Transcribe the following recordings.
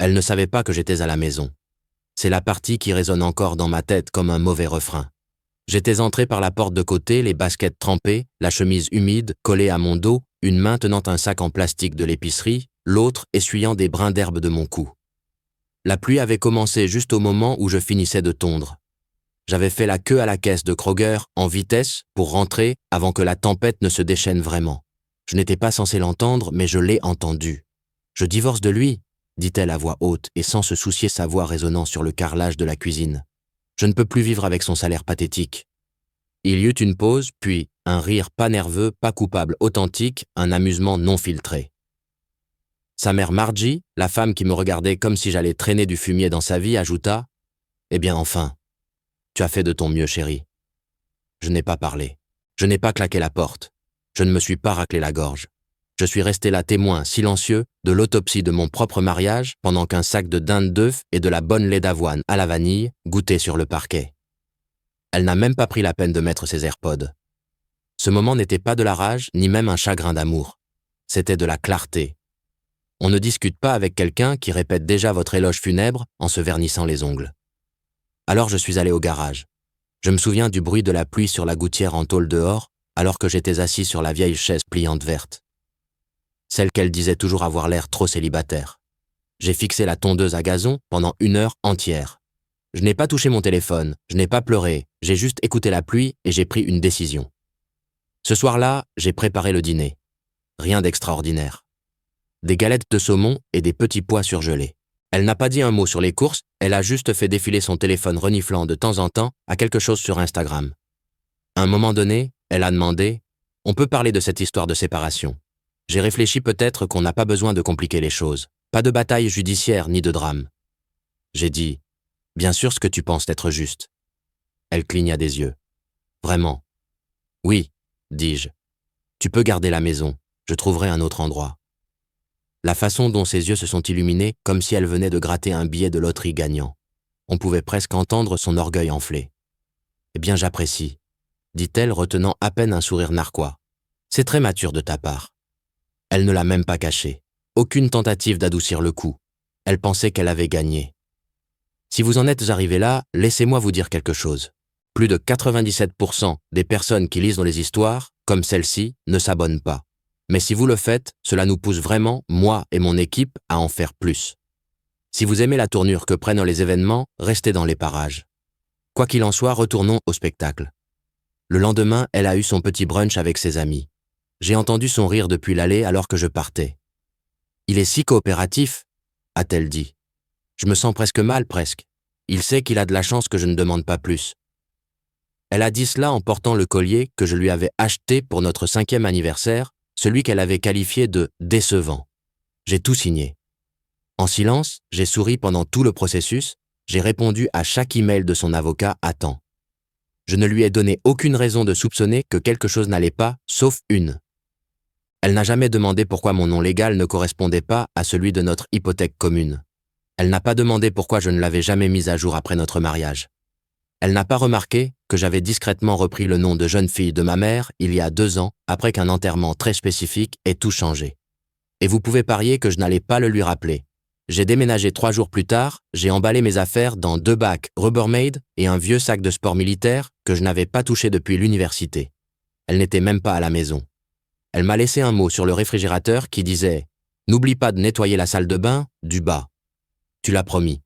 Elle ne savait pas que j'étais à la maison. C'est la partie qui résonne encore dans ma tête comme un mauvais refrain. J'étais entré par la porte de côté, les baskets trempées, la chemise humide collée à mon dos, une main tenant un sac en plastique de l'épicerie, l'autre essuyant des brins d'herbe de mon cou. La pluie avait commencé juste au moment où je finissais de tondre. J'avais fait la queue à la caisse de Kroger en vitesse pour rentrer avant que la tempête ne se déchaîne vraiment. Je n'étais pas censé l'entendre, mais je l'ai entendu. « Je divorce de lui », dit-elle à voix haute et sans se soucier sa voix résonnant sur le carrelage de la cuisine. Je ne peux plus vivre avec son salaire pathétique. Il y eut une pause, puis un rire pas nerveux, pas coupable, authentique, un amusement non filtré. Sa mère Margie, la femme qui me regardait comme si j'allais traîner du fumier dans sa vie, ajouta « Eh bien enfin, tu as fait de ton mieux, chérie. » Je n'ai pas parlé. Je n'ai pas claqué la porte. Je ne me suis pas raclé la gorge. Je suis resté là témoin, silencieux, de l'autopsie de mon propre mariage pendant qu'un sac de dinde d'œufs et de la bonne lait d'avoine à la vanille goûtait sur le parquet. Elle n'a même pas pris la peine de mettre ses AirPods. Ce moment n'était pas de la rage, ni même un chagrin d'amour. C'était de la clarté. On ne discute pas avec quelqu'un qui répète déjà votre éloge funèbre en se vernissant les ongles. Alors je suis allé au garage. Je me souviens du bruit de la pluie sur la gouttière en tôle dehors, alors que j'étais assis sur la vieille chaise pliante verte. Celle qu'elle disait toujours avoir l'air trop célibataire. J'ai fixé la tondeuse à gazon pendant 1 heure entière. Je n'ai pas touché mon téléphone, je n'ai pas pleuré, j'ai juste écouté la pluie et j'ai pris une décision. Ce soir-là, j'ai préparé le dîner. Rien d'extraordinaire. Des galettes de saumon et des petits pois surgelés. Elle n'a pas dit un mot sur les courses, elle a juste fait défiler son téléphone reniflant de temps en temps à quelque chose sur Instagram. À un moment donné, elle a demandé « On peut parler de cette histoire de séparation. J'ai réfléchi peut-être qu'on n'a pas besoin de compliquer les choses. Pas de bataille judiciaire ni de drame. » J'ai dit « Bien sûr ce que tu penses être juste. » Elle cligna des yeux. « Vraiment ?»« Oui, dis-je. Tu peux garder la maison, je trouverai un autre endroit. » La façon dont ses yeux se sont illuminés comme si elle venait de gratter un billet de loterie gagnant. On pouvait presque entendre son orgueil enflé. « Eh bien j'apprécie, » dit-elle retenant à peine un sourire narquois. « C'est très mature de ta part. » Elle ne l'a même pas caché. Aucune tentative d'adoucir le coup. Elle pensait qu'elle avait gagné. Si vous en êtes arrivé là, laissez-moi vous dire quelque chose. Plus de 97% des personnes qui lisent dans les histoires, comme celle-ci, ne s'abonnent pas. Mais si vous le faites, cela nous pousse vraiment, moi et mon équipe, à en faire plus. Si vous aimez la tournure que prennent les événements, restez dans les parages. Quoi qu'il en soit, retournons au spectacle. Le lendemain, elle a eu son petit brunch avec ses amis. J'ai entendu son rire depuis l'allée alors que je partais. « Il est si coopératif », a-t-elle dit. Je me sens presque mal, presque. Il sait qu'il a de la chance que je ne demande pas plus. Elle a dit cela en portant le collier que je lui avais acheté pour notre 5e anniversaire, celui qu'elle avait qualifié de « décevant ». J'ai tout signé. En silence, j'ai souri pendant tout le processus, j'ai répondu à chaque email de son avocat à temps. Je ne lui ai donné aucune raison de soupçonner que quelque chose n'allait pas, sauf une. Elle n'a jamais demandé pourquoi mon nom légal ne correspondait pas à celui de notre hypothèque commune. Elle n'a pas demandé pourquoi je ne l'avais jamais mis à jour après notre mariage. Elle n'a pas remarqué que j'avais discrètement repris le nom de jeune fille de ma mère il y a 2 ans après qu'un enterrement très spécifique ait tout changé. Et vous pouvez parier que je n'allais pas le lui rappeler. J'ai déménagé 3 jours plus tard, j'ai emballé mes affaires dans 2 bacs Rubbermaid et un vieux sac de sport militaire que je n'avais pas touché depuis l'université. Elle n'était même pas à la maison. Elle m'a laissé un mot sur le réfrigérateur qui disait « N'oublie pas de nettoyer la salle de bain du bas. Tu l'as promis. »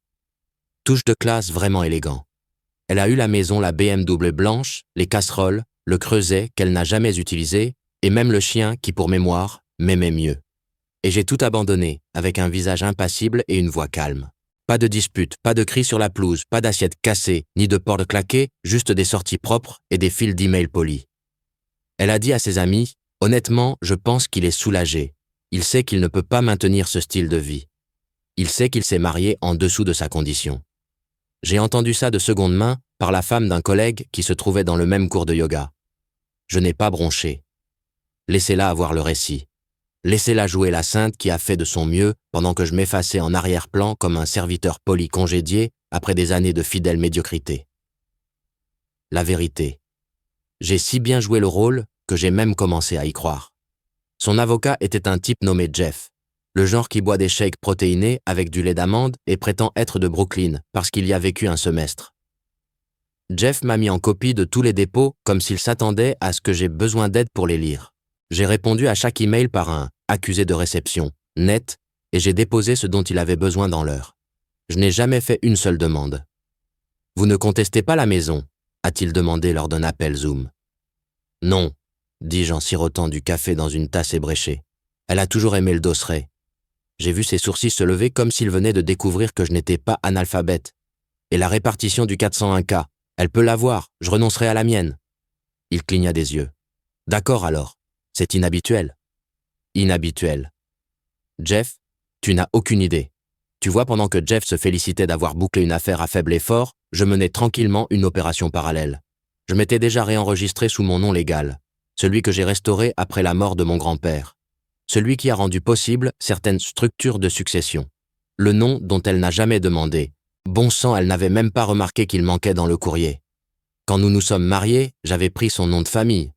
Touche de classe vraiment élégant. Elle a eu la maison, la BMW blanche, les casseroles, le creuset qu'elle n'a jamais utilisé, et même le chien qui, pour mémoire, m'aimait mieux. Et j'ai tout abandonné, avec un visage impassible et une voix calme. Pas de dispute, pas de cris sur la pelouse, pas d'assiettes cassées, ni de portes claquées, juste des sorties propres et des fils d'emails polis. Elle a dit à ses amis « Honnêtement, je pense qu'il est soulagé. Il sait qu'il ne peut pas maintenir ce style de vie. Il sait qu'il s'est marié en dessous de sa condition. » J'ai entendu ça de seconde main par la femme d'un collègue qui se trouvait dans le même cours de yoga. Je n'ai pas bronché. Laissez-la avoir le récit. Laissez-la jouer la sainte qui a fait de son mieux pendant que je m'effaçais en arrière-plan comme un serviteur poli congédié après des années de fidèle médiocrité. La vérité. J'ai si bien joué le rôle que j'ai même commencé à y croire. Son avocat était un type nommé Jeff. Le genre qui boit des shakes protéinés avec du lait d'amande et prétend être de Brooklyn parce qu'il y a vécu un semestre. Jeff m'a mis en copie de tous les dépôts comme s'il s'attendait à ce que j'ai besoin d'aide pour les lire. J'ai répondu à chaque email par un « accusé de réception » net et j'ai déposé ce dont il avait besoin dans l'heure. Je n'ai jamais fait une seule demande. « Vous ne contestez pas la maison ?» a-t-il demandé lors d'un appel Zoom. « Non », dis-je en sirotant du café dans une tasse ébréchée. Elle a toujours aimé le dosseret. J'ai vu ses sourcils se lever comme s'il venait de découvrir que je n'étais pas analphabète. Et la répartition du 401K, elle peut l'avoir, je renoncerai à la mienne. Il cligna des yeux. D'accord alors, c'est inhabituel. Inhabituel. Jeff, tu n'as aucune idée. Tu vois, pendant que Jeff se félicitait d'avoir bouclé une affaire à faible effort, je menais tranquillement une opération parallèle. Je m'étais déjà réenregistré sous mon nom légal, celui que j'ai restauré après la mort de mon grand-père, celui qui a rendu possible certaines structures de succession, le nom dont elle n'a jamais demandé. Bon sang, elle n'avait même pas remarqué qu'il manquait dans le courrier. Quand nous nous sommes mariés, j'avais pris son nom de famille.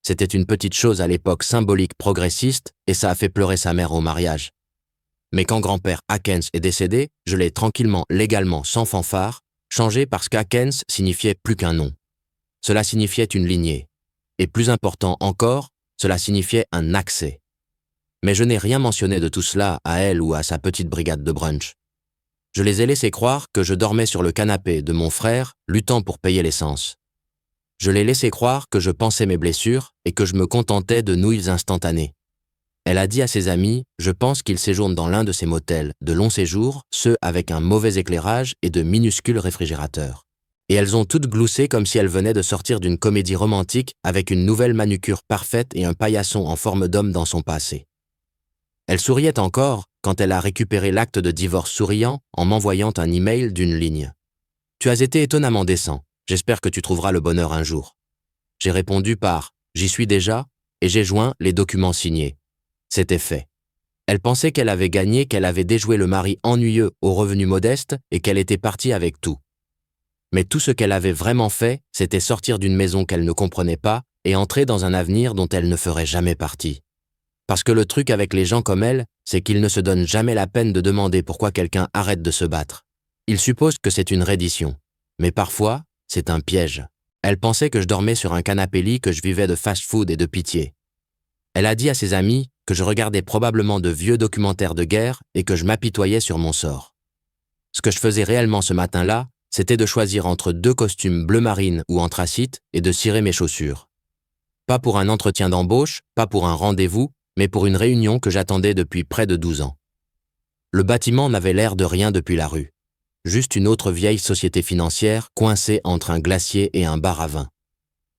C'était une petite chose à l'époque symbolique progressiste et ça a fait pleurer sa mère au mariage. Mais quand grand-père Akens est décédé, je l'ai tranquillement, légalement, sans fanfare, changé parce qu'Akens signifiait plus qu'un nom. Cela signifiait une lignée. Et plus important encore, cela signifiait un accès. Mais je n'ai rien mentionné de tout cela à elle ou à sa petite brigade de brunch. Je les ai laissés croire que je dormais sur le canapé de mon frère, luttant pour payer l'essence. Je les laissé croire que je pansais mes blessures et que je me contentais de nouilles instantanées. Elle a dit à ses amis, je pense qu'il séjourne dans l'un de ces motels de long séjour, ceux avec un mauvais éclairage et de minuscules réfrigérateurs. Et elles ont toutes gloussé comme si elles venaient de sortir d'une comédie romantique avec une nouvelle manucure parfaite et un paillasson en forme d'homme dans son passé. Elle souriait encore quand elle a récupéré l'acte de divorce souriant en m'envoyant un email d'une ligne. « Tu as été étonnamment décent. J'espère que tu trouveras le bonheur un jour. » J'ai répondu par « J'y suis déjà » et j'ai joint les documents signés. C'était fait. Elle pensait qu'elle avait gagné, qu'elle avait déjoué le mari ennuyeux aux revenus modestes et qu'elle était partie avec tout. Mais tout ce qu'elle avait vraiment fait, c'était sortir d'une maison qu'elle ne comprenait pas et entrer dans un avenir dont elle ne ferait jamais partie. Parce que le truc avec les gens comme elle, c'est qu'ils ne se donnent jamais la peine de demander pourquoi quelqu'un arrête de se battre. Ils supposent que c'est une reddition. Mais parfois, c'est un piège. Elle pensait que je dormais sur un canapé-lit, que je vivais de fast-food et de pitié. Elle a dit à ses amis que je regardais probablement de vieux documentaires de guerre et que je m'apitoyais sur mon sort. Ce que je faisais réellement ce matin-là, c'était de choisir entre 2 costumes bleu marine ou anthracite et de cirer mes chaussures. Pas pour un entretien d'embauche, pas pour un rendez-vous, mais pour une réunion que j'attendais depuis près de 12 ans. Le bâtiment n'avait l'air de rien depuis la rue. Juste une autre vieille société financière coincée entre un glacier et un bar à vin.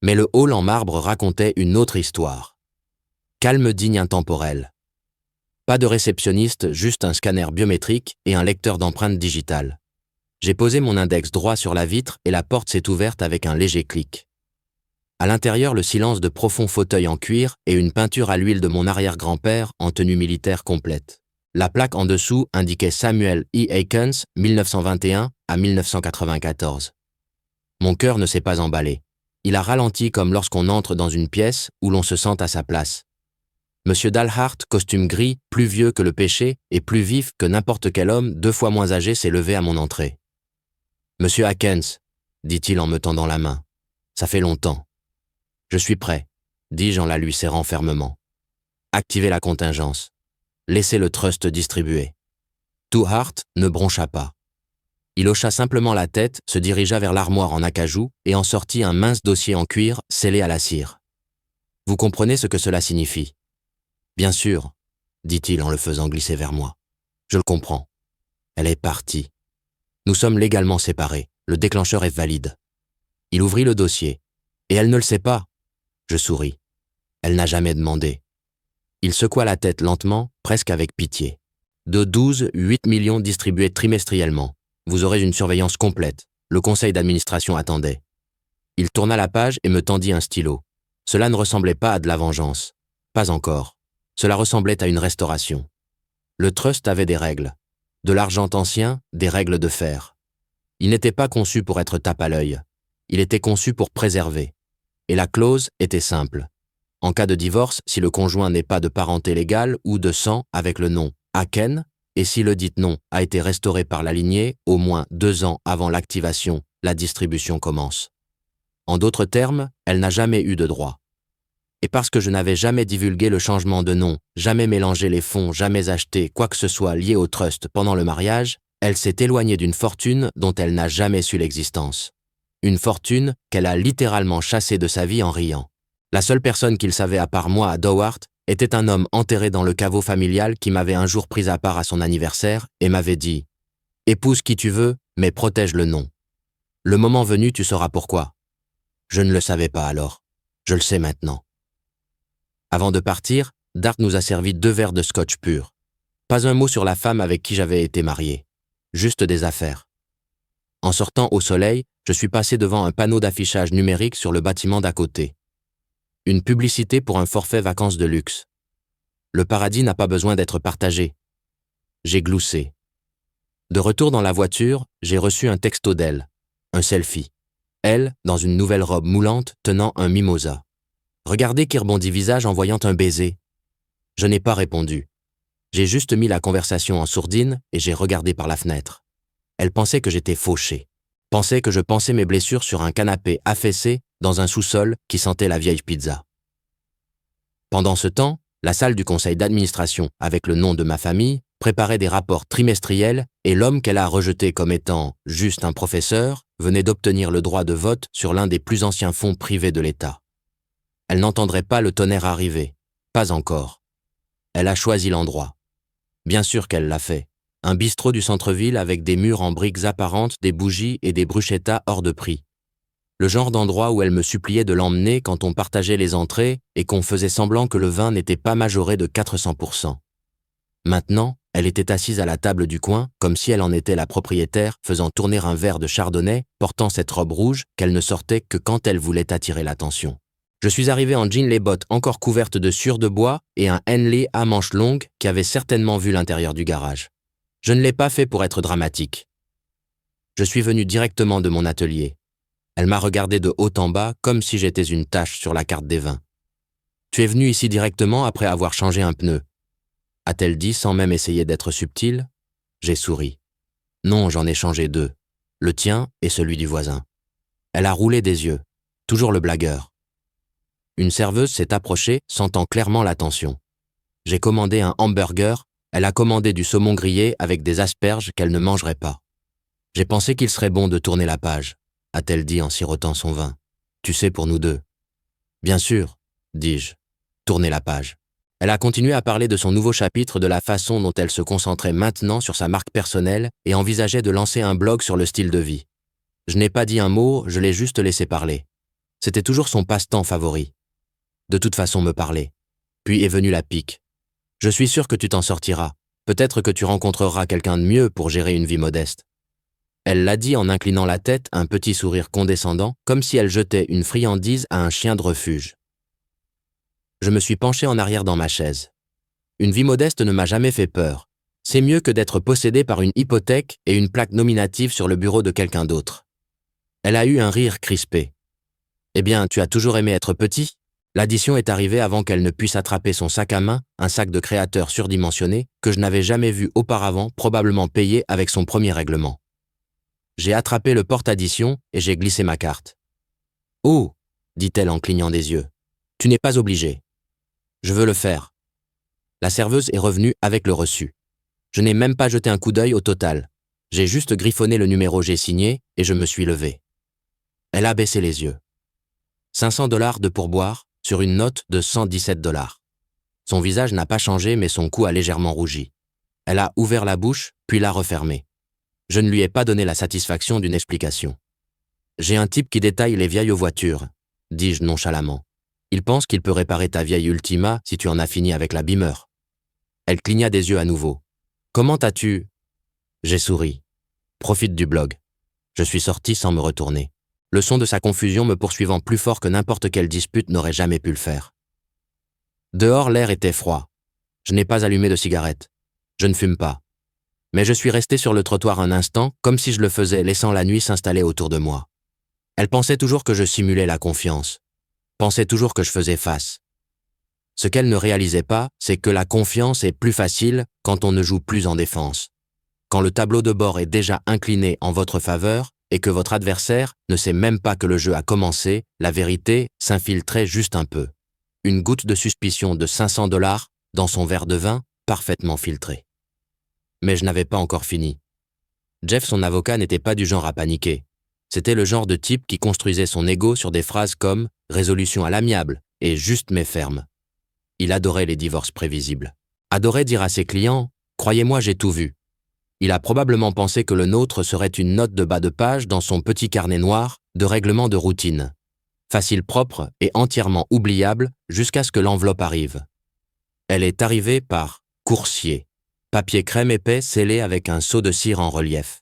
Mais le hall en marbre racontait une autre histoire. Calme digne intemporel. Pas de réceptionniste, juste un scanner biométrique et un lecteur d'empreintes digitales. J'ai posé mon index droit sur la vitre et la porte s'est ouverte avec un léger clic. À l'intérieur, le silence de profonds fauteuils en cuir et une peinture à l'huile de mon arrière-grand-père en tenue militaire complète. La plaque en dessous indiquait Samuel E. Akens, 1921 à 1994. Mon cœur ne s'est pas emballé. Il a ralenti comme lorsqu'on entre dans une pièce où l'on se sent à sa place. Monsieur Dalhart, costume gris, plus vieux que le péché et plus vif que n'importe quel homme 2 fois moins âgé, s'est levé à mon entrée. « Monsieur Akens, » dit-il en me tendant la main. « Ça fait longtemps. » « Je suis prêt, » dis-je en la lui serrant fermement. « Activez la contingence. Laissez le trust distribuer. » Hart ne broncha pas. Il hocha simplement la tête, se dirigea vers l'armoire en acajou et en sortit un mince dossier en cuir scellé à la cire. « Vous comprenez ce que cela signifie ? » « Bien sûr, » dit-il en le faisant glisser vers moi. « Je le comprends. Elle est partie. Nous sommes légalement séparés. Le déclencheur est valide. » Il ouvrit le dossier. « Et elle ne le sait pas. » Je souris. Elle n'a jamais demandé. Il secoua la tête lentement, presque avec pitié. De 8 millions distribués trimestriellement. Vous aurez une surveillance complète. Le conseil d'administration attendait. Il tourna la page et me tendit un stylo. Cela ne ressemblait pas à de la vengeance. Pas encore. Cela ressemblait à une restauration. Le trust avait des règles. De l'argent ancien, des règles de fer. Il n'était pas conçu pour être tape à l'œil. Il était conçu pour préserver. Et la clause était simple. En cas de divorce, si le conjoint n'est pas de parenté légale ou de sang avec le nom à Ken, et si le dit nom a été restauré par la lignée, au moins 2 ans avant l'activation, la distribution commence. En d'autres termes, elle n'a jamais eu de droit. Et parce que je n'avais jamais divulgué le changement de nom, jamais mélangé les fonds, jamais acheté quoi que ce soit lié au trust pendant le mariage, elle s'est éloignée d'une fortune dont elle n'a jamais su l'existence. Une fortune qu'elle a littéralement chassée de sa vie en riant. La seule personne qu'il savait à part moi à Dowart était un homme enterré dans le caveau familial qui m'avait un jour pris à part à son anniversaire et m'avait dit « Épouse qui tu veux, mais protège le nom. Le moment venu, tu sauras pourquoi. » Je ne le savais pas alors. Je le sais maintenant. Avant de partir, Dart nous a servi 2 verres de scotch pur. Pas un mot sur la femme avec qui j'avais été marié. Juste des affaires. En sortant au soleil, je suis passé devant un panneau d'affichage numérique sur le bâtiment d'à côté. Une publicité pour un forfait vacances de luxe. Le paradis n'a pas besoin d'être partagé. J'ai gloussé. De retour dans la voiture, j'ai reçu un texto d'elle. Un selfie. Elle, dans une nouvelle robe moulante, tenant un mimosa. Regardez qui rebondit visage en voyant un baiser. Je n'ai pas répondu. J'ai juste mis la conversation en sourdine et j'ai regardé par la fenêtre. Elle pensait que j'étais fauché. Pensait que je pensais mes blessures sur un canapé affaissé dans un sous-sol qui sentait la vieille pizza. Pendant ce temps, la salle du conseil d'administration, avec le nom de ma famille, préparait des rapports trimestriels et l'homme qu'elle a rejeté comme étant juste un professeur venait d'obtenir le droit de vote sur l'un des plus anciens fonds privés de l'État. Elle n'entendrait pas le tonnerre arriver. Pas encore. Elle a choisi l'endroit. Bien sûr qu'elle l'a fait. Un bistrot du centre-ville avec des murs en briques apparentes, des bougies et des bruschettas hors de prix. Le genre d'endroit où elle me suppliait de l'emmener quand on partageait les entrées et qu'on faisait semblant que le vin n'était pas majoré de 400%. Maintenant, elle était assise à la table du coin, comme si elle en était la propriétaire, faisant tourner un verre de chardonnay, portant cette robe rouge qu'elle ne sortait que quand elle voulait attirer l'attention. Je suis arrivé en jean les bottes encore couvertes de sciure de bois et un Henley à manches longues qui avait certainement vu l'intérieur du garage. Je ne l'ai pas fait pour être dramatique. Je suis venu directement de mon atelier. Elle m'a regardé de haut en bas comme si j'étais une tache sur la carte des vins. « Tu es venu ici directement après avoir changé un pneu ?» a-t-elle dit sans même essayer d'être subtile. J'ai souri. « Non, j'en ai changé 2. Le tien et celui du voisin. » Elle a roulé des yeux. Toujours le blagueur. Une serveuse s'est approchée, sentant clairement la tension. J'ai commandé un hamburger, elle a commandé du saumon grillé avec des asperges qu'elle ne mangerait pas. J'ai pensé qu'il serait bon de tourner la page, a-t-elle dit en sirotant son vin. Tu sais, pour nous 2. Bien sûr, dis-je. Tourner la page. Elle a continué à parler de son nouveau chapitre, de la façon dont elle se concentrait maintenant sur sa marque personnelle et envisageait de lancer un blog sur le style de vie. Je n'ai pas dit un mot, je l'ai juste laissé parler. C'était toujours son passe-temps favori. De toute façon me parler. Puis est venue la pique. Je suis sûr que tu t'en sortiras. Peut-être que tu rencontreras quelqu'un de mieux pour gérer une vie modeste. Elle l'a dit en inclinant la tête, un petit sourire condescendant, comme si elle jetait une friandise à un chien de refuge. Je me suis penché en arrière dans ma chaise. Une vie modeste ne m'a jamais fait peur. C'est mieux que d'être possédé par une hypothèque et une plaque nominative sur le bureau de quelqu'un d'autre. Elle a eu un rire crispé. Eh bien, tu as toujours aimé être petit ? L'addition est arrivée avant qu'elle ne puisse attraper son sac à main, un sac de créateur surdimensionné, que je n'avais jamais vu auparavant, probablement payé avec son premier règlement. J'ai attrapé le porte-addition et j'ai glissé ma carte. « Oh !» dit-elle en clignant des yeux. « Tu n'es pas obligé. » « Je veux le faire. » La serveuse est revenue avec le reçu. Je n'ai même pas jeté un coup d'œil au total. J'ai juste griffonné le numéro j'ai signé et je me suis levé. Elle a baissé les yeux. $500 de pourboire sur une note de $117. Son visage n'a pas changé mais son cou a légèrement rougi. Elle a ouvert la bouche puis l'a refermée. Je ne lui ai pas donné la satisfaction d'une explication. « J'ai un type qui détaille les vieilles voitures, » dis-je nonchalamment. Il pense qu'il peut réparer ta vieille Ultima si tu en as fini avec la Beamer. Elle cligna des yeux à nouveau. Comment as-tu... J'ai souri. Profite du blog. Je suis sorti sans me retourner. Le son de sa confusion me poursuivant plus fort que n'importe quelle dispute n'aurait jamais pu le faire. Dehors, l'air était froid. Je n'ai pas allumé de cigarette. Je ne fume pas. Mais je suis resté sur le trottoir un instant, comme si je le faisais, laissant la nuit s'installer autour de moi. Elle pensait toujours que je simulais la confiance. Pensait toujours que je faisais face. Ce qu'elle ne réalisait pas, c'est que la confiance est plus facile quand on ne joue plus en défense. Quand le tableau de bord est déjà incliné en votre faveur et que votre adversaire ne sait même pas que le jeu a commencé, la vérité s'infiltrait juste un peu. Une goutte de suspicion de $500 dans son verre de vin, parfaitement filtré. Mais je n'avais pas encore fini. Jeff, son avocat, n'était pas du genre à paniquer. C'était le genre de type qui construisait son ego sur des phrases comme « résolution à l'amiable » et « juste mais ferme ». Il adorait les divorces prévisibles. Adorait dire à ses clients « croyez-moi, j'ai tout vu ». Il a probablement pensé que le nôtre serait une note de bas de page dans son petit carnet noir de règlement de routine. Facile, propre et entièrement oubliable jusqu'à ce que l'enveloppe arrive. Elle est arrivée par coursier. Papier crème épais scellé avec un seau de cire en relief.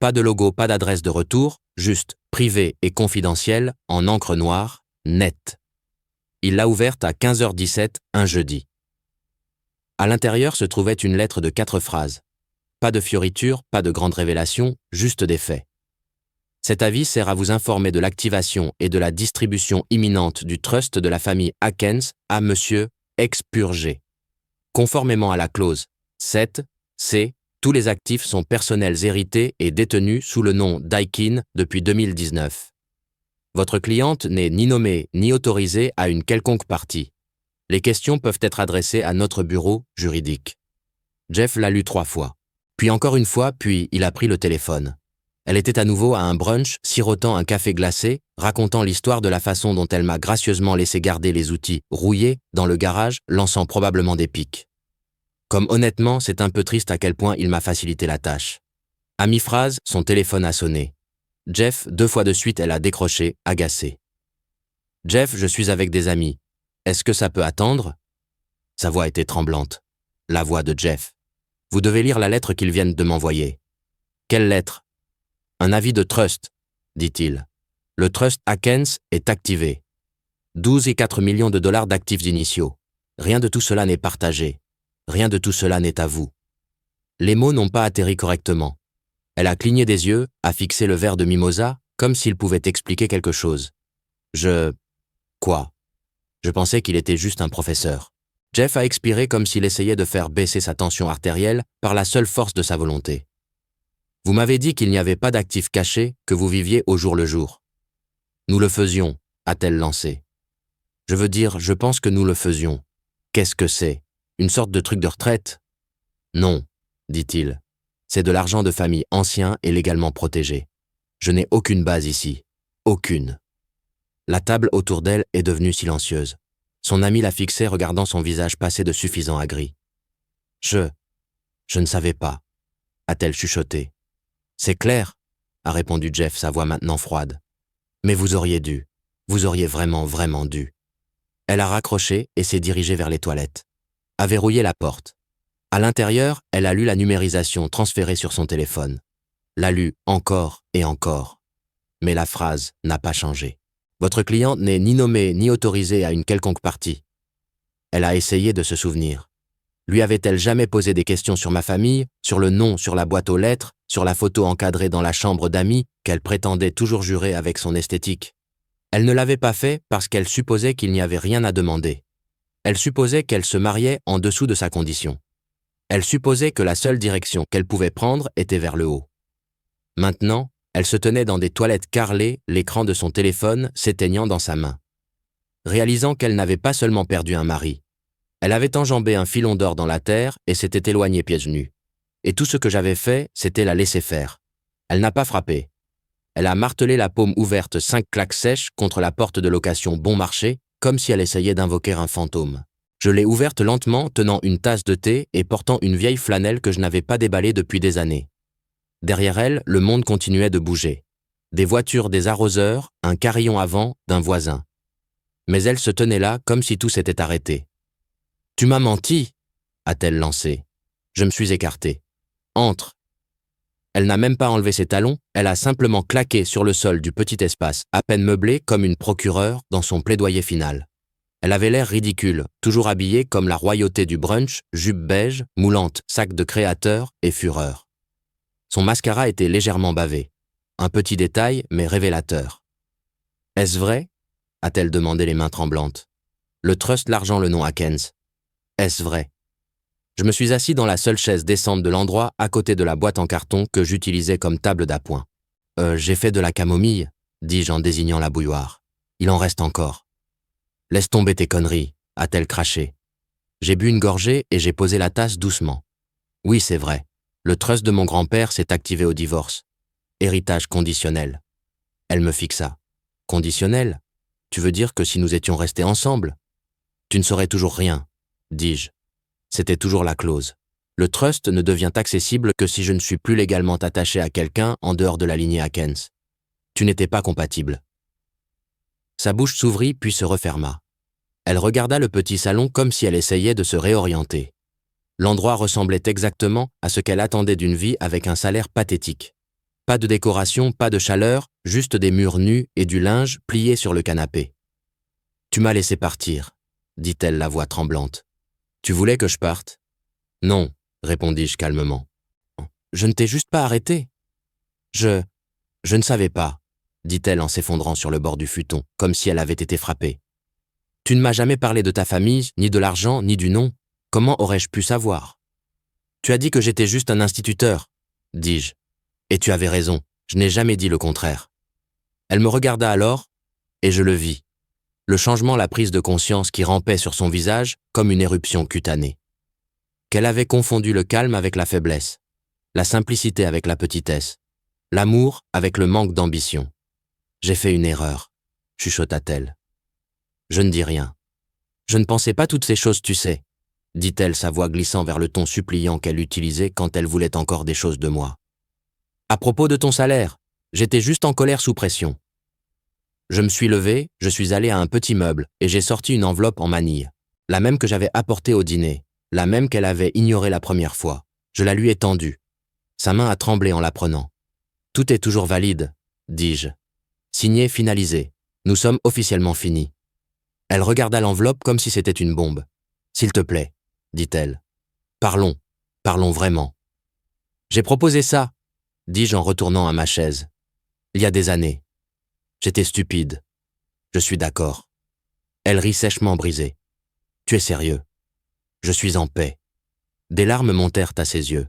Pas de logo, pas d'adresse de retour, juste privé et confidentiel en encre noire, net. Il l'a ouverte à 15h17 un jeudi. À l'intérieur se trouvait une lettre de 4 phrases. Pas de fioritures, pas de grandes révélations, juste des faits. Cet avis sert à vous informer de l'activation et de la distribution imminente du trust de la famille Akens à Monsieur expurgé. Conformément à la clause 7C, tous les actifs sont personnels hérités et détenus sous le nom d'Aikin depuis 2019. Votre cliente n'est ni nommée ni autorisée à une quelconque partie. Les questions peuvent être adressées à notre bureau juridique. Jeff l'a lu 3 fois. Puis encore une fois, puis il a pris le téléphone. Elle était à nouveau à un brunch, sirotant un café glacé, racontant l'histoire de la façon dont elle m'a gracieusement laissé garder les outils rouillés dans le garage, lançant probablement des pics. Comme honnêtement, c'est un peu triste à quel point il m'a facilité la tâche. À mi-phrase, son téléphone a sonné. Jeff, 2 fois de suite, elle a décroché, agacée. « Jeff, je suis avec des amis. Est-ce que ça peut attendre ?» Sa voix était tremblante. La voix de Jeff. « Vous devez lire la lettre qu'ils viennent de m'envoyer. »« Quelle lettre ?»« Un avis de trust, dit-il. Le trust Akens est activé. 12,4 millions de dollars d'actifs initiaux. Rien de tout cela n'est partagé. Rien de tout cela n'est à vous. » Les mots n'ont pas atterri correctement. Elle a cligné des yeux, a fixé le verre de mimosa, comme s'il pouvait expliquer quelque chose. Quoi ? Je pensais qu'il était juste un professeur. Jeff a expiré comme s'il essayait de faire baisser sa tension artérielle par la seule force de sa volonté. Vous m'avez dit qu'il n'y avait pas d'actifs cachés, que vous viviez au jour le jour. Nous le faisions, a-t-elle lancé. Je veux dire, je pense que nous le faisions. Qu'est-ce que c'est ? Une sorte de truc de retraite ? Non, dit-il. C'est de l'argent de famille ancien et légalement protégé. Je n'ai aucune base ici. Aucune. La table autour d'elle est devenue silencieuse. Son ami la fixait regardant son visage passé de suffisant à gris. Je ne savais pas, a-t-elle chuchoté. C'est clair, a répondu Jeff, sa voix maintenant froide. Mais vous auriez dû. Vous auriez vraiment, vraiment dû. Elle a raccroché et s'est dirigée vers les toilettes. A verrouillé la porte. À l'intérieur, elle a lu la numérisation transférée sur son téléphone. L'a lu encore et encore. Mais la phrase n'a pas changé. Votre cliente n'est ni nommée ni autorisée à une quelconque partie. Elle a essayé de se souvenir. Lui avait-elle jamais posé des questions sur ma famille, sur le nom sur la boîte aux lettres, sur la photo encadrée dans la chambre d'amis qu'elle prétendait toujours jurer avec son esthétique ? Elle ne l'avait pas fait parce qu'elle supposait qu'il n'y avait rien à demander. Elle supposait qu'elle se mariait en dessous de sa condition. Elle supposait que la seule direction qu'elle pouvait prendre était vers le haut. Maintenant, elle se tenait dans des toilettes carrelées, l'écran de son téléphone s'éteignant dans sa main. Réalisant qu'elle n'avait pas seulement perdu un mari, elle avait enjambé un filon d'or dans la terre et s'était éloignée pieds nus. Et tout ce que j'avais fait, c'était la laisser faire. Elle n'a pas frappé. Elle a martelé la paume ouverte 5 claques sèches contre la porte de location bon marché, comme si elle essayait d'invoquer un fantôme. Je l'ai ouverte lentement, tenant une tasse de thé et portant une vieille flanelle que je n'avais pas déballée depuis des années. Derrière elle, le monde continuait de bouger. Des voitures, des arroseurs, un carillon avant d'un voisin. Mais elle se tenait là comme si tout s'était arrêté. « Tu m'as menti !» a-t-elle lancé. Je me suis écarté. « Entre !» Elle n'a même pas enlevé ses talons, elle a simplement claqué sur le sol du petit espace, à peine meublé comme une procureure dans son plaidoyer final. Elle avait l'air ridicule, toujours habillée comme la royauté du brunch, jupe beige, moulante, sac de créateur et fureur. Son mascara était légèrement bavé. Un petit détail, mais révélateur. « Est-ce vrai ?» a-t-elle demandé les mains tremblantes. Le trust, l'argent, le nom Akens. Est-ce vrai? Je me suis assis dans la seule chaise décente de l'endroit, à côté de la boîte en carton que j'utilisais comme table d'appoint. J'ai fait de la camomille, dis-je en désignant la bouilloire. Il en reste encore. Laisse tomber tes conneries, a-t-elle craché. J'ai bu une gorgée et j'ai posé la tasse doucement. Oui, c'est vrai. Le trust de mon grand-père s'est activé au divorce. Héritage conditionnel. Elle me fixa. Conditionnel? Tu veux dire que si nous étions restés ensemble? Tu ne saurais toujours rien, dis-je. C'était toujours la clause. Le trust ne devient accessible que si je ne suis plus légalement attaché à quelqu'un en dehors de la lignée Akens. Tu n'étais pas compatible. Sa bouche s'ouvrit puis se referma. Elle regarda le petit salon comme si elle essayait de se réorienter. L'endroit ressemblait exactement à ce qu'elle attendait d'une vie avec un salaire pathétique. Pas de décoration, pas de chaleur, juste des murs nus et du linge plié sur le canapé. « Tu m'as laissé partir », dit-elle la voix tremblante. « Tu voulais que je parte ?»« Non », répondis-je calmement. « Je ne t'ai juste pas arrêté. »« Je ne savais pas », dit-elle en s'effondrant sur le bord du futon, comme si elle avait été frappée. « Tu ne m'as jamais parlé de ta famille, ni de l'argent, ni du nom. Comment aurais-je pu savoir ? Tu as dit que j'étais juste un instituteur, dis-je. Et tu avais raison, je n'ai jamais dit le contraire. » Elle me regarda alors, et je le vis. Le changement, la prise de conscience qui rampait sur son visage comme une éruption cutanée. Qu'elle avait confondu le calme avec la faiblesse, la simplicité avec la petitesse, l'amour avec le manque d'ambition. « J'ai fait une erreur, » chuchota-t-elle. Je ne dis rien. « Je ne pensais pas toutes ces choses, tu sais, » dit-elle, sa voix glissant vers le ton suppliant qu'elle utilisait quand elle voulait encore des choses de moi. « À propos de ton salaire, j'étais juste en colère sous pression. » Je me suis levé, je suis allé à un petit meuble et j'ai sorti une enveloppe en manille, la même que j'avais apportée au dîner, la même qu'elle avait ignorée la première fois. Je la lui ai tendue. Sa main a tremblé en la prenant. « Tout est toujours valide, » dis-je. « Signé, finalisé. Nous sommes officiellement finis. » Elle regarda l'enveloppe comme si c'était une bombe. « S'il te plaît, » dit-elle. « Parlons vraiment. » J'ai proposé ça, dis-je en retournant à ma chaise. Il y a des années. J'étais stupide. Je suis d'accord. Elle rit sèchement brisée. Tu es sérieux? Je suis en paix. Des larmes montèrent à ses yeux.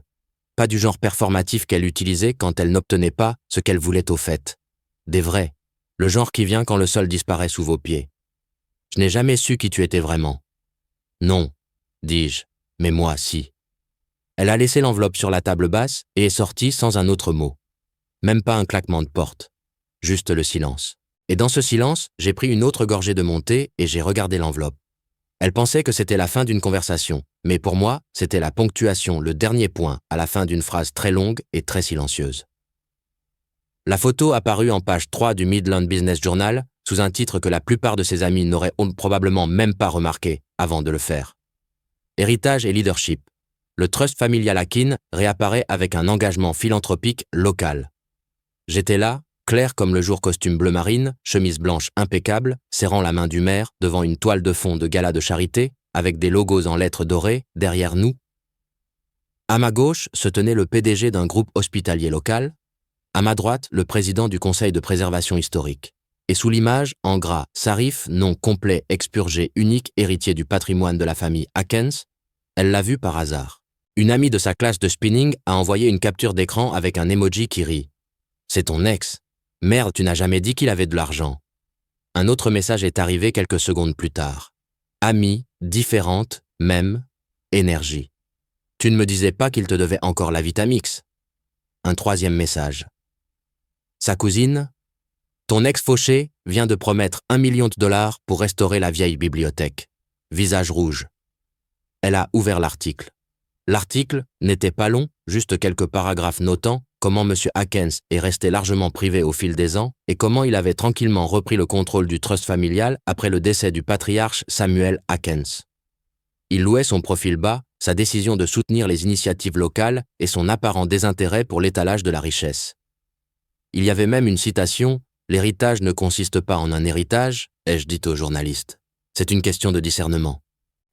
Pas du genre performatif qu'elle utilisait quand elle n'obtenait pas ce qu'elle voulait au fait. Des vrais. Le genre qui vient quand le sol disparaît sous vos pieds. Je n'ai jamais su qui tu étais vraiment. Non, dis-je, mais moi, si. Elle a laissé l'enveloppe sur la table basse et est sortie sans un autre mot. Même pas un claquement de porte. Juste le silence. Et dans ce silence, j'ai pris une autre gorgée de mon thé et j'ai regardé l'enveloppe. Elle pensait que c'était la fin d'une conversation, mais pour moi, c'était la ponctuation, le dernier point, à la fin d'une phrase très longue et très silencieuse. La photo apparut en page 3 du Midland Business Journal, sous un titre que la plupart de ses amis n'auraient probablement même pas remarqué avant de le faire. Héritage et leadership. Le Trust familial Akin réapparaît avec un engagement philanthropique local. J'étais là, clair comme le jour, costume bleu marine, chemise blanche impeccable, serrant la main du maire devant une toile de fond de gala de charité, avec des logos en lettres dorées derrière nous. À ma gauche se tenait le PDG d'un groupe hospitalier local, à ma droite le président du conseil de préservation historique. Et sous l'image, en gras, Sarif, nom complet, expurgé, unique héritier du patrimoine de la famille Akens, elle l'a vu par hasard. Une amie de sa classe de spinning a envoyé une capture d'écran avec un emoji qui rit. « C'est ton ex. Merde, tu n'as jamais dit qu'il avait de l'argent. » Un autre message est arrivé quelques secondes plus tard. « Amie, différente, même, énergie. Tu ne me disais pas qu'il te devait encore la Vitamix. » Un troisième message. Sa cousine, « Ton ex fauché vient de promettre $1 million pour restaurer la vieille bibliothèque. » Visage rouge. Elle a ouvert l'article. L'article n'était pas long, juste quelques paragraphes notant comment M. Akens est resté largement privé au fil des ans et comment il avait tranquillement repris le contrôle du trust familial après le décès du patriarche Samuel Akens. Il louait son profil bas, sa décision de soutenir les initiatives locales et son apparent désintérêt pour l'étalage de la richesse. Il y avait même une citation « L'héritage ne consiste pas en un héritage », ai-je dit au journaliste. C'est une question de discernement.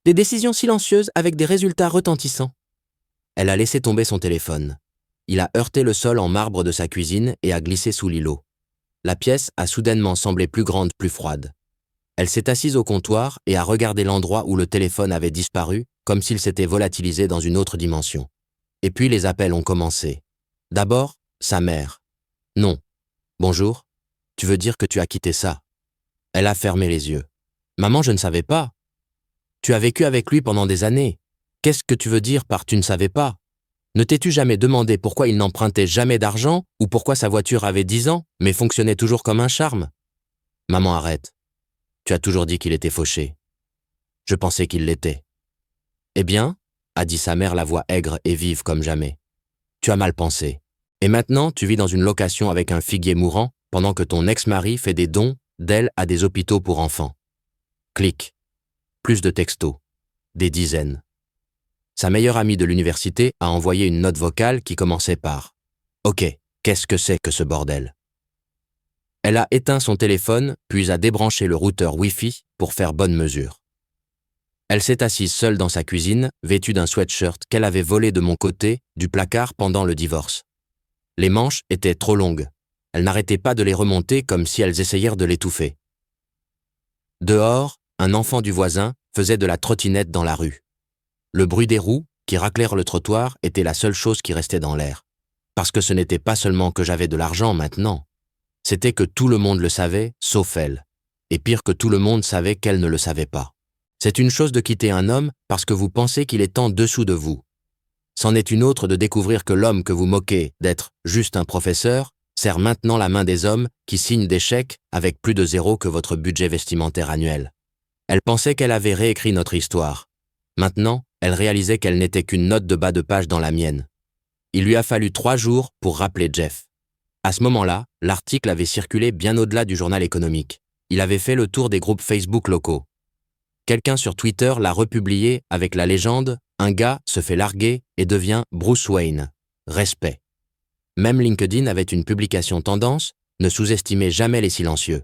Des décisions silencieuses avec des résultats retentissants. Elle a laissé tomber son téléphone. Il a heurté le sol en marbre de sa cuisine et a glissé sous l'îlot. La pièce a soudainement semblé plus grande, plus froide. Elle s'est assise au comptoir et a regardé l'endroit où le téléphone avait disparu, comme s'il s'était volatilisé dans une autre dimension. Et puis les appels ont commencé. D'abord, sa mère. « Non. Bonjour. Tu veux dire que tu as quitté ça ?» Elle a fermé les yeux. « Maman, je ne savais pas. Tu as vécu avec lui pendant des années. Qu'est-ce que tu veux dire par tu ne savais pas ? Ne t'es-tu jamais demandé pourquoi il n'empruntait jamais d'argent ou pourquoi sa voiture avait 10 ans, mais fonctionnait toujours comme un charme ? Maman, arrête. Tu as toujours dit qu'il était fauché. Je pensais qu'il l'était. Eh bien, a dit sa mère la voix aigre et vive comme jamais. Tu as mal pensé. Et maintenant, tu vis dans une location avec un figuier mourant pendant que ton ex-mari fait des dons d'elle à des hôpitaux pour enfants. Clic. Plus de textos. Des dizaines. Sa meilleure amie de l'université a envoyé une note vocale qui commençait par « Ok, qu'est-ce que c'est que ce bordel ?» Elle a éteint son téléphone, puis a débranché le routeur Wi-Fi pour faire bonne mesure. Elle s'est assise seule dans sa cuisine, vêtue d'un sweatshirt qu'elle avait volé de mon côté du placard pendant le divorce. Les manches étaient trop longues. Elle n'arrêtait pas de les remonter comme si elles essayèrent de l'étouffer. Dehors, un enfant du voisin faisait de la trottinette dans la rue. Le bruit des roues, qui raclèrent le trottoir, était la seule chose qui restait dans l'air. Parce que ce n'était pas seulement que j'avais de l'argent maintenant. C'était que tout le monde le savait, sauf elle. Et pire que tout le monde savait qu'elle ne le savait pas. C'est une chose de quitter un homme parce que vous pensez qu'il est en dessous de vous. C'en est une autre de découvrir que l'homme que vous moquez d'être juste un professeur serre maintenant la main des hommes qui signent des chèques avec plus de zéro que votre budget vestimentaire annuel. Elle pensait qu'elle avait réécrit notre histoire. Maintenant, elle réalisait qu'elle n'était qu'une note de bas de page dans la mienne. Il lui a fallu 3 jours pour rappeler Jeff. À ce moment-là, l'article avait circulé bien au-delà du journal économique. Il avait fait le tour des groupes Facebook locaux. Quelqu'un sur Twitter l'a republié avec la légende « Un gars se fait larguer et devient Bruce Wayne. Respect ». Même LinkedIn avait une publication tendance « Ne sous-estimez jamais les silencieux ».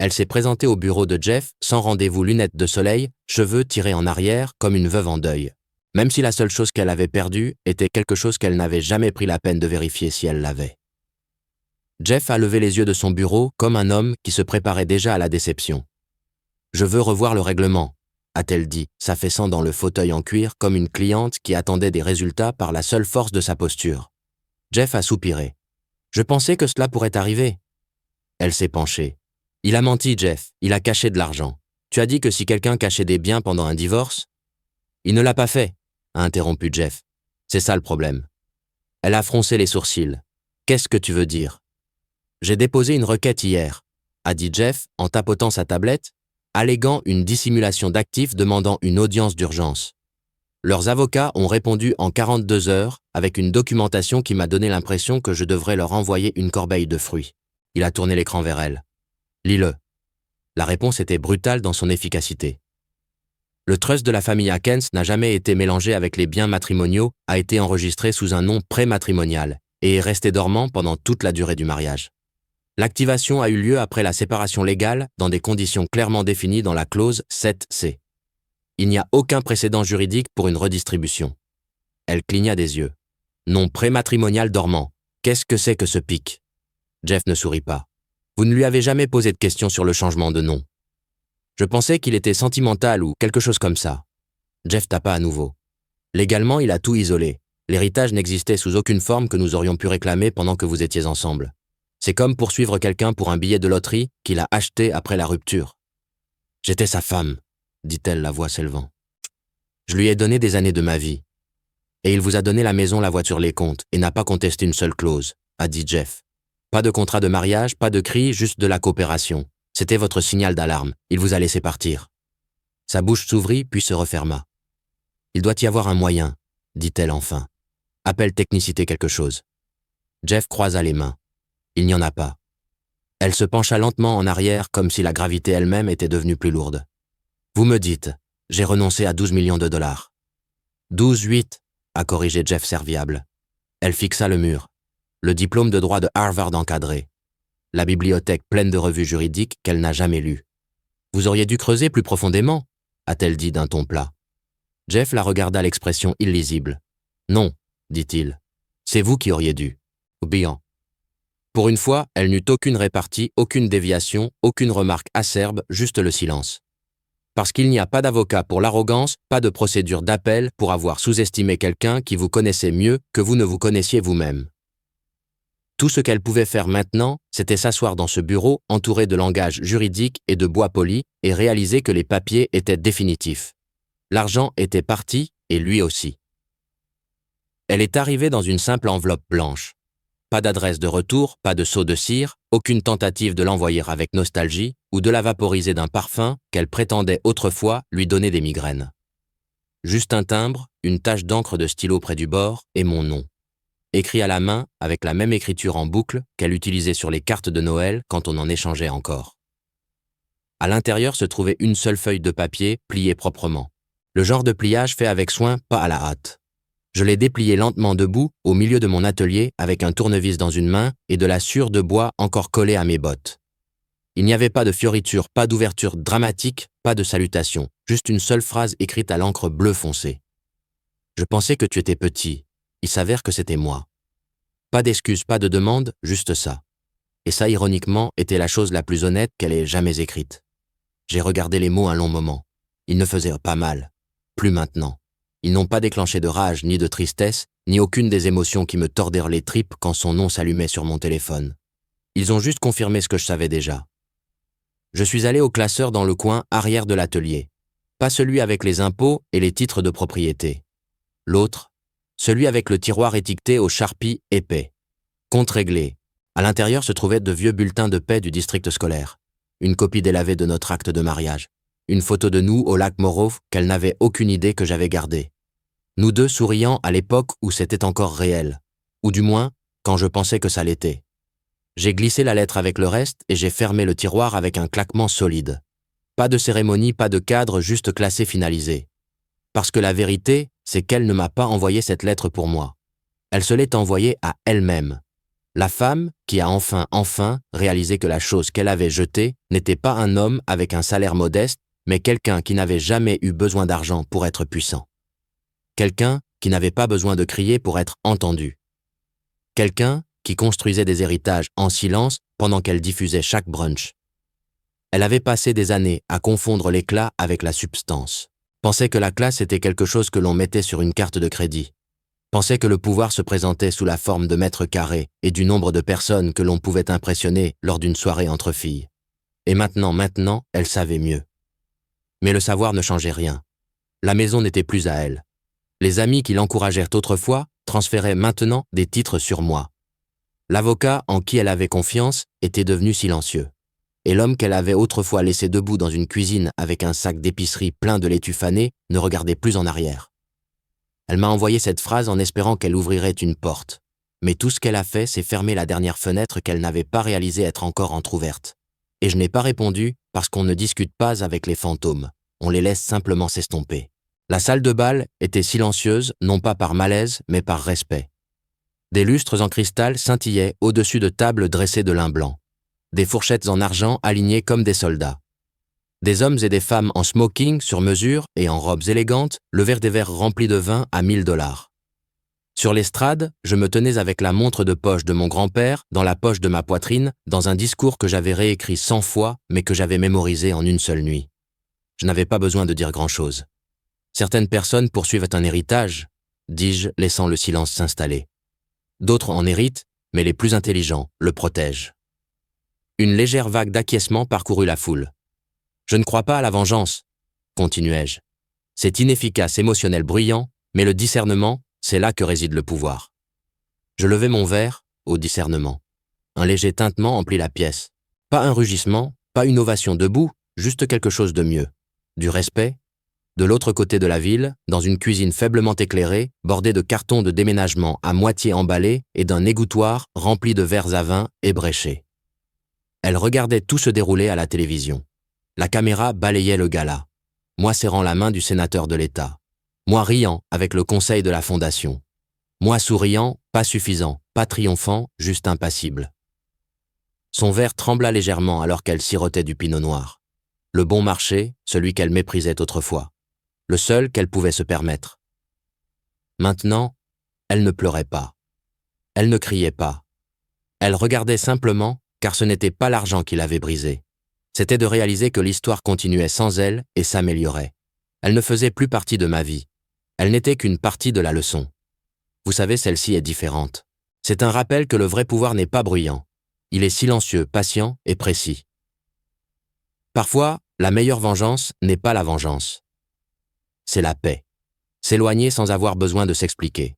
Elle s'est présentée au bureau de Jeff sans rendez-vous, lunettes de soleil, cheveux tirés en arrière comme une veuve en deuil. Même si la seule chose qu'elle avait perdue était quelque chose qu'elle n'avait jamais pris la peine de vérifier si elle l'avait. Jeff a levé les yeux de son bureau comme un homme qui se préparait déjà à la déception. « Je veux revoir le règlement », a-t-elle dit, s'affaissant dans le fauteuil en cuir comme une cliente qui attendait des résultats par la seule force de sa posture. Jeff a soupiré. « Je pensais que cela pourrait arriver. » Elle s'est penchée. « Il a menti, Jeff, il a caché de l'argent. Tu as dit que si quelqu'un cachait des biens pendant un divorce… » « Il ne l'a pas fait, » a interrompu Jeff. « C'est ça le problème. » Elle a froncé les sourcils. « Qu'est-ce que tu veux dire ?»« J'ai déposé une requête hier, » a dit Jeff en tapotant sa tablette, alléguant une dissimulation d'actifs demandant une audience d'urgence. Leurs avocats ont répondu en 42 heures avec une documentation qui m'a donné l'impression que je devrais leur envoyer une corbeille de fruits. Il a tourné l'écran vers elle. « Lis-le. » La réponse était brutale dans son efficacité. Le trust de la famille Akens n'a jamais été mélangé avec les biens matrimoniaux, a été enregistré sous un nom prématrimonial et est resté dormant pendant toute la durée du mariage. L'activation a eu lieu après la séparation légale dans des conditions clairement définies dans la clause 7C. Il n'y a aucun précédent juridique pour une redistribution. Elle cligna des yeux. Nom prématrimonial dormant. Qu'est-ce que c'est que ce pic ? Jeff ne sourit pas. Vous ne lui avez jamais posé de questions sur le changement de nom. Je pensais qu'il était sentimental ou quelque chose comme ça. Jeff tapa à nouveau. Légalement, il a tout isolé. L'héritage n'existait sous aucune forme que nous aurions pu réclamer pendant que vous étiez ensemble. C'est comme poursuivre quelqu'un pour un billet de loterie qu'il a acheté après la rupture. « J'étais sa femme », dit-elle, la voix s'élevant. « Je lui ai donné des années de ma vie. Et il vous a donné la maison, la voiture, les comptes, et n'a pas contesté une seule clause, » a dit Jeff. « Pas de contrat de mariage, pas de cri, juste de la coopération. C'était votre signal d'alarme. Il vous a laissé partir. » Sa bouche s'ouvrit puis se referma. « Il doit y avoir un moyen, » dit-elle enfin. « Appelle technicité quelque chose. » Jeff croisa les mains. Il n'y en a pas. Elle se pencha lentement en arrière comme si la gravité elle-même était devenue plus lourde. « Vous me dites, j'ai renoncé à 12 millions de dollars. »« 12,8, » a corrigé Jeff serviable. Elle fixa le mur. Le diplôme de droit de Harvard encadré. La bibliothèque pleine de revues juridiques qu'elle n'a jamais lues. « Vous auriez dû creuser plus profondément, » a-t-elle dit d'un ton plat. Jeff la regarda, l'expression illisible. « Non, dit-il. C'est vous qui auriez dû. » Oubliant. « Pour une fois, elle n'eut aucune répartie, aucune déviation, aucune remarque acerbe, juste le silence. Parce qu'il n'y a pas d'avocat pour l'arrogance, pas de procédure d'appel pour avoir sous-estimé quelqu'un qui vous connaissait mieux que vous ne vous connaissiez vous-même. Tout ce qu'elle pouvait faire maintenant, c'était s'asseoir dans ce bureau entouré de langage juridique et de bois poli et réaliser que les papiers étaient définitifs. L'argent était parti, et lui aussi. Elle est arrivée dans une simple enveloppe blanche. Pas d'adresse de retour, pas de seau de cire, aucune tentative de l'envoyer avec nostalgie ou de la vaporiser d'un parfum qu'elle prétendait autrefois lui donner des migraines. Juste un timbre, une tache d'encre de stylo près du bord et mon nom. Écrit à la main avec la même écriture en boucle qu'elle utilisait sur les cartes de Noël quand on en échangeait encore. À l'intérieur se trouvait une seule feuille de papier pliée proprement. Le genre de pliage fait avec soin, pas à la hâte. Je l'ai déplié lentement debout, au milieu de mon atelier, avec un tournevis dans une main et de la sciure de bois encore collée à mes bottes. Il n'y avait pas de fioriture, pas d'ouverture dramatique, pas de salutation, juste une seule phrase écrite à l'encre bleu foncé. Je pensais que tu étais petit. Il s'avère que c'était moi. Pas d'excuses, pas de demande, juste ça. Et ça, ironiquement, était la chose la plus honnête qu'elle ait jamais écrite. J'ai regardé les mots un long moment. Ils ne faisaient pas mal. Plus maintenant. Ils n'ont pas déclenché de rage, ni de tristesse, ni aucune des émotions qui me tordèrent les tripes quand son nom s'allumait sur mon téléphone. Ils ont juste confirmé ce que je savais déjà. Je suis allé au classeur dans le coin arrière de l'atelier. Pas celui avec les impôts et les titres de propriété. L'autre, celui avec le tiroir étiqueté au charpie épais. Compte réglé. À l'intérieur se trouvaient de vieux bulletins de paie du district scolaire. Une copie délavée de notre acte de mariage. Une photo de nous au lac Morov qu'elle n'avait aucune idée que j'avais gardée. Nous deux souriant à l'époque où c'était encore réel. Ou du moins, quand je pensais que ça l'était. J'ai glissé la lettre avec le reste et j'ai fermé le tiroir avec un claquement solide. Pas de cérémonie, pas de cadre, juste classé finalisé. Parce que la vérité, c'est qu'elle ne m'a pas envoyé cette lettre pour moi. Elle se l'est envoyée à elle-même. La femme qui a enfin réalisé que la chose qu'elle avait jetée n'était pas un homme avec un salaire modeste, mais quelqu'un qui n'avait jamais eu besoin d'argent pour être puissant. Quelqu'un qui n'avait pas besoin de crier pour être entendu. Quelqu'un qui construisait des héritages en silence pendant qu'elle diffusait chaque brunch. Elle avait passé des années à confondre l'éclat avec la substance. Pensait que la classe était quelque chose que l'on mettait sur une carte de crédit. Pensait que le pouvoir se présentait sous la forme de mètres carrés et du nombre de personnes que l'on pouvait impressionner lors d'une soirée entre filles. Et maintenant, elle savait mieux. Mais le savoir ne changeait rien. La maison n'était plus à elle. Les amis qui l'encouragèrent autrefois transféraient maintenant des titres sur moi. L'avocat en qui elle avait confiance était devenu silencieux. Et l'homme qu'elle avait autrefois laissé debout dans une cuisine avec un sac d'épicerie plein de laitue fanée ne regardait plus en arrière. Elle m'a envoyé cette phrase en espérant qu'elle ouvrirait une porte. Mais tout ce qu'elle a fait, c'est fermer la dernière fenêtre qu'elle n'avait pas réalisé être encore entr'ouverte. Et je n'ai pas répondu parce qu'on ne discute pas avec les fantômes. On les laisse simplement s'estomper. La salle de bal était silencieuse, non pas par malaise, mais par respect. Des lustres en cristal scintillaient au-dessus de tables dressées de lin blanc. Des fourchettes en argent alignées comme des soldats. Des hommes et des femmes en smoking sur mesure et en robes élégantes levèrent des verres remplis de vin à $1000. Sur l'estrade, je me tenais avec la montre de poche de mon grand-père dans la poche de ma poitrine, dans un discours que j'avais réécrit 100 fois, mais que j'avais mémorisé en une seule nuit. Je n'avais pas besoin de dire grand-chose. Certaines personnes poursuivent un héritage, dis-je, laissant le silence s'installer. D'autres en héritent, mais les plus intelligents le protègent. Une légère vague d'acquiescement parcourut la foule. Je ne crois pas à la vengeance, continuai-je. C'est inefficace, émotionnel, bruyant, mais le discernement, c'est là que réside le pouvoir. Je levai mon verre au discernement. Un léger tintement emplit la pièce. Pas un rugissement, pas une ovation debout, juste quelque chose de mieux. Du respect. De l'autre côté de la ville, dans une cuisine faiblement éclairée, bordée de cartons de déménagement à moitié emballés et d'un égouttoir rempli de verres à vin ébréchés. Elle regardait tout se dérouler à la télévision. La caméra balayait le gala. Moi serrant la main du sénateur de l'État. Moi riant avec le conseil de la fondation. Moi souriant, pas suffisant, pas triomphant, juste impassible. Son verre trembla légèrement alors qu'elle sirotait du pinot noir. Le bon marché, celui qu'elle méprisait autrefois. Le seul qu'elle pouvait se permettre. Maintenant, elle ne pleurait pas. Elle ne criait pas. Elle regardait simplement, car ce n'était pas l'argent qui l'avait brisée. C'était de réaliser que l'histoire continuait sans elle et s'améliorait. Elle ne faisait plus partie de ma vie. Elle n'était qu'une partie de la leçon. Vous savez, celle-ci est différente. C'est un rappel que le vrai pouvoir n'est pas bruyant. Il est silencieux, patient et précis. Parfois, la meilleure vengeance n'est pas la vengeance. C'est la paix. S'éloigner sans avoir besoin de s'expliquer.